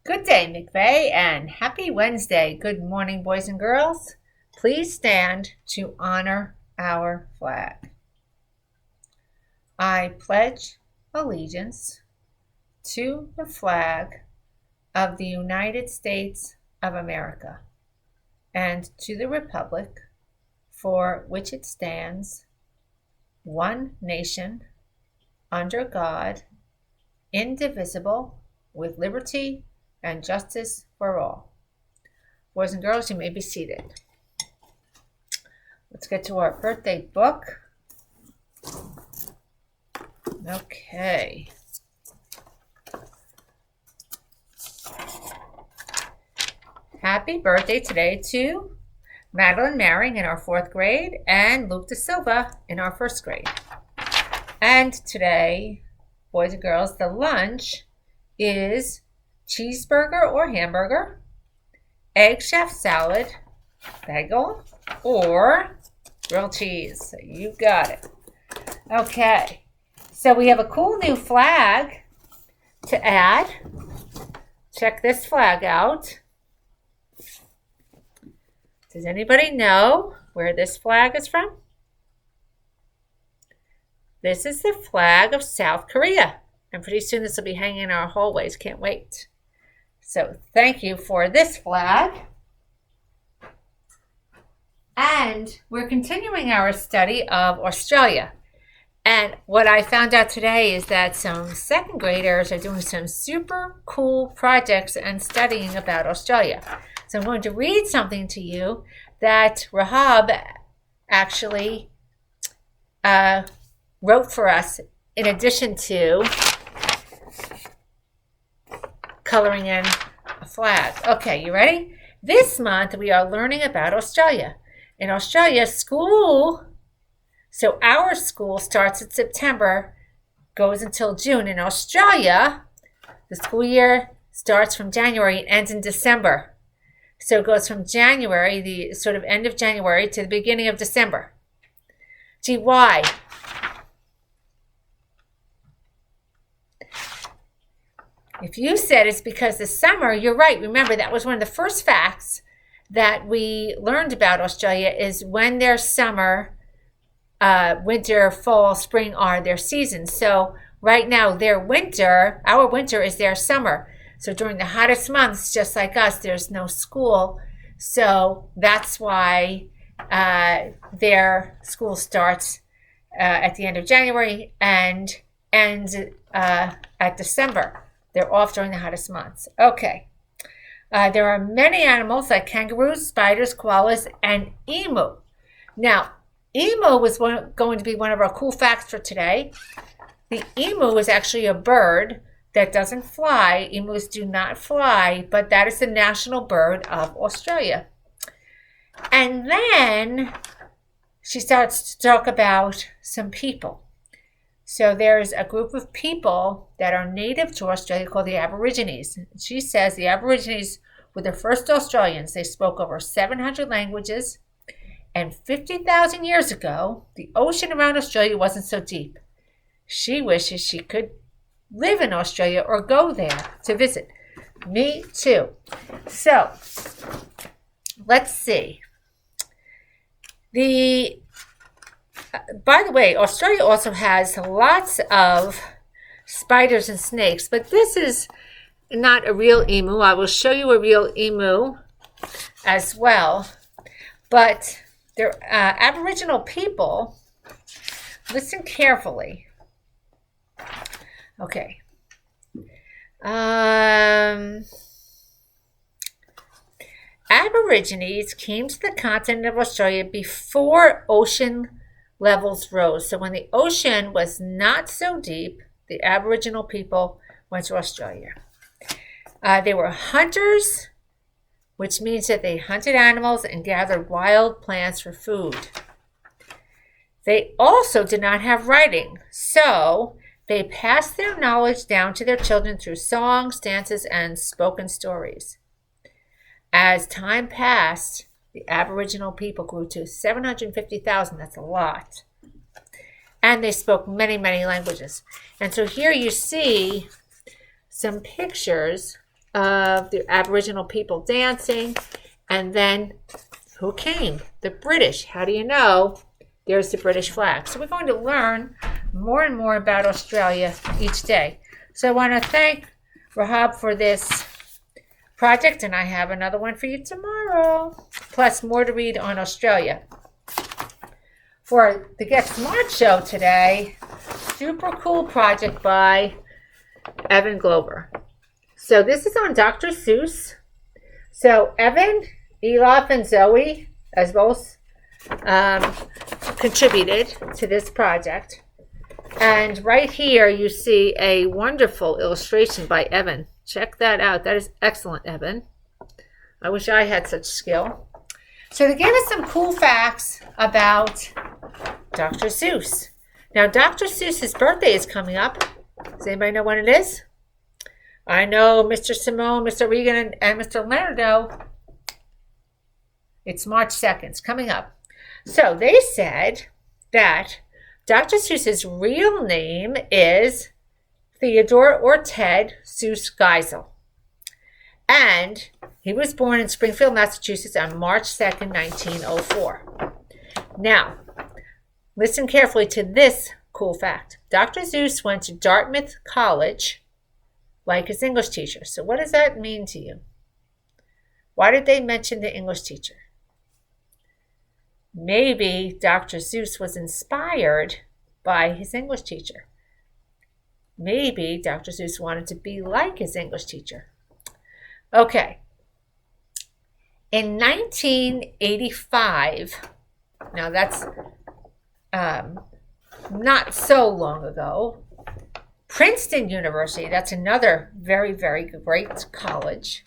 Good day, McVeigh, and happy Wednesday. Good morning, boys and girls. Please stand to honor our flag. I pledge allegiance to the flag of the United States of America and to the republic for which it stands, one nation, under God, indivisible, with liberty and justice for all. Boys and girls, you may be seated. Let's get to our birthday book. Okay. Happy birthday today to Madeline Maring in our 4th grade and Luke De Silva in our 1st grade. And today, boys and girls, the lunch is cheeseburger or hamburger, egg chef salad, bagel, or grilled cheese. You got it. Okay, so we have a cool new flag to add. Check this flag out. Does anybody know where this flag is from? This is the flag of South Korea. And pretty soon this will be hanging in our hallways. Can't wait. So thank you for this flag. And we're continuing our study of Australia. And what I found out today is that some 2nd graders are doing some super cool projects and studying about Australia. So I'm going to read something to you that Rahab actually wrote for us in addition to coloring in a flag. Okay, you ready? This month we are learning about Australia. In Australia, our school starts in September, goes until June. In Australia, the school year starts from January and ends in December. So it goes from January, the sort of end of January, to the beginning of December. Gee, why? If you said it's because the summer, you're right. Remember, that was one of the first facts that we learned about Australia is when their summer, winter, fall, spring are their seasons. So right now, our winter is their summer. So during the hottest months, just like us, there's no school. So that's why their school starts at the end of January and ends at December. They're off during the hottest months. Okay. There are many animals like kangaroos, spiders, koalas, and emu. Now, emu was going to be one of our cool facts for today. The emu is actually a bird that doesn't fly. Emus do not fly, but that is the national bird of Australia. And then she starts to talk about some people. So there's a group of people that are native to Australia called the Aborigines. She says the Aborigines were the first Australians. They spoke over 700 languages. And 50,000 years ago, the ocean around Australia wasn't so deep. She wishes she could live in Australia or go there to visit. Me too. So, let's see. By the way, Australia also has lots of spiders and snakes, but this is not a real emu. I will show you a real emu as well. But they're Aboriginal people. Listen carefully. Okay. Aborigines came to the continent of Australia before ocean levels rose. So when the ocean was not so deep, the Aboriginal people went to Australia. They were hunters, which means that they hunted animals and gathered wild plants for food. They also did not have writing, so they passed their knowledge down to their children through songs, dances, and spoken stories. As time passed, the Aboriginal people grew to 750,000. That's a lot. And they spoke many, many languages. And so here you see some pictures of the Aboriginal people dancing. And then who came? The British. How do you know? There's the British flag. So we're going to learn more and more about Australia each day. So I want to thank Rahab for this project, and I have another one for you tomorrow. Plus more to read on Australia. For the Get Smart show today, super cool project by Evan Glover. So this is on Dr. Seuss. So Evan, Elif, and Zoe, as both contributed to this project. And right here you see a wonderful illustration by Evan. Check that out. That is excellent, Evan. I wish I had such skill. So to give us some cool facts about Dr. Seuss. Now, Dr. Seuss's birthday is coming up. Does anybody know when it is? I know Mr. Simone, Mr. Regan, and Mr. Leonard know. It's March 2nd. It's coming up. So they said that Dr. Seuss's real name is Theodore or Ted Seuss Geisel. And he was born in Springfield, Massachusetts on March 2nd, 1904. Now, listen carefully to this cool fact. Dr. Seuss went to Dartmouth College like his English teacher. So what does that mean to you? Why did they mention the English teacher? Maybe Dr. Seuss was inspired by his English teacher. Maybe Dr. Seuss wanted to be like his English teacher. Okay. In 1985, now that's not so long ago, Princeton University, that's another very, very great college,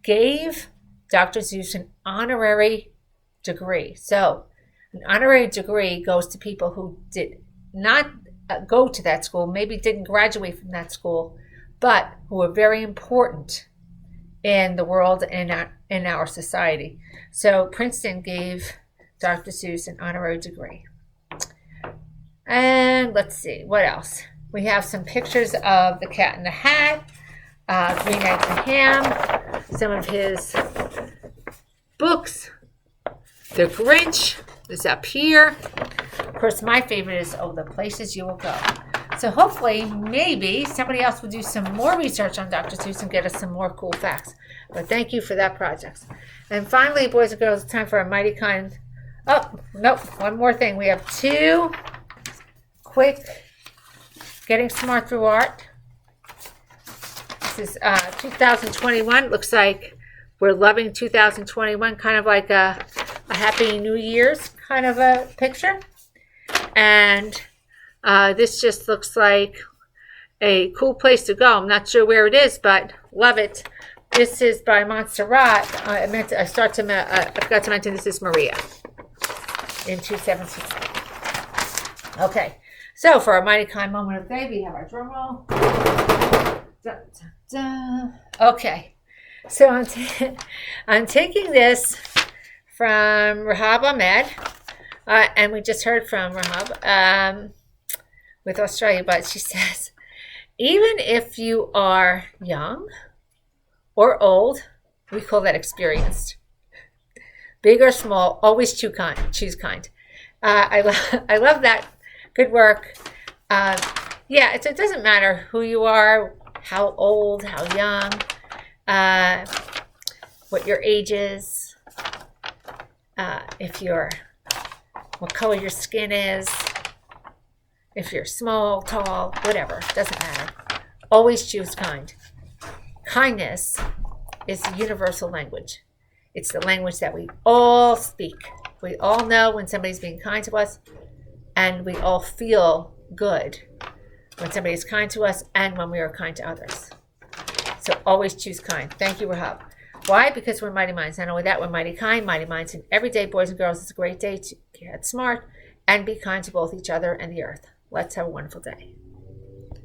gave Dr. Seuss an honorary degree. So an honorary degree goes to people who did not go to that school, maybe didn't graduate from that school, but who are very important in the world and in our society. So Princeton gave Dr. Seuss an honorary degree. And let's see, what else? We have some pictures of the Cat in the Hat, Green Eggs and Ham, some of his books. The Grinch is up here. Of course, my favorite is The Places You Will Go. So hopefully, maybe somebody else will do some more research on Dr. Seuss and get us some more cool facts. But thank you for that project. And finally, boys and girls, it's time for a mighty kind. Oh, nope, one more thing. We have two quick Getting Smart Through Art. This is 2021. Looks like we're loving 2021, kind of like a Happy New Year's kind of a picture. And this just looks like a cool place to go. I'm not sure where it is, but love it. This is by Montserrat. I forgot to mention this is Maria in 217. Okay, so for our mighty kind moment of the day, we have our drum roll. Dun, dun, dun. Okay, so I'm taking this from Rahab Ahmed, and we just heard from Rahab with Australia, but she says, even if you are young or old, we call that experienced. Big or small, always choose kind. I love that. Good work. Yeah, it doesn't matter who you are, how old, how young, what your age is, what color your skin is, if you're small, tall, whatever, doesn't matter. Always choose kind. Kindness is the universal language. It's the language that we all speak. We all know when somebody's being kind to us, and we all feel good when somebody's kind to us and when we are kind to others. So always choose kind. Thank you, Rahab. Why? Because we're mighty minds. Not only that, we're mighty kind, mighty minds. And every day, boys and girls, it's a great day to get smart and be kind to both each other and the earth. Let's have a wonderful day.